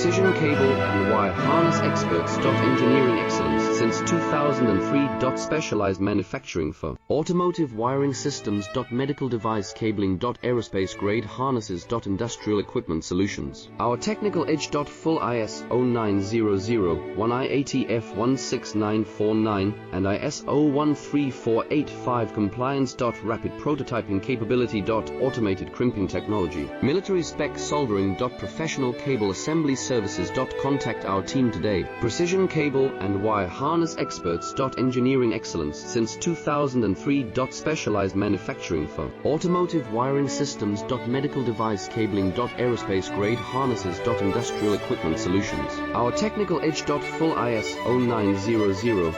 Precision cable and wire harness experts. Engineering excellence since 2003. Specialized manufacturing for automotive wiring systems. Medical device cabling. Aerospace grade harnesses. Industrial equipment solutions. Our technical edge. Full ISO 9001, IATF 16949 and ISO 13485 compliance. Rapid prototyping capability. Automated crimping technology. Military spec soldering. Professional cable assembly services. Contact our team today. Precision cable and wire harness experts. Engineering excellence since 2003. Specialized manufacturing for automotive wiring systems. Medical device cabling. Aerospace grade harnesses. Industrial equipment solutions. Our technical edge. Full ISO 9001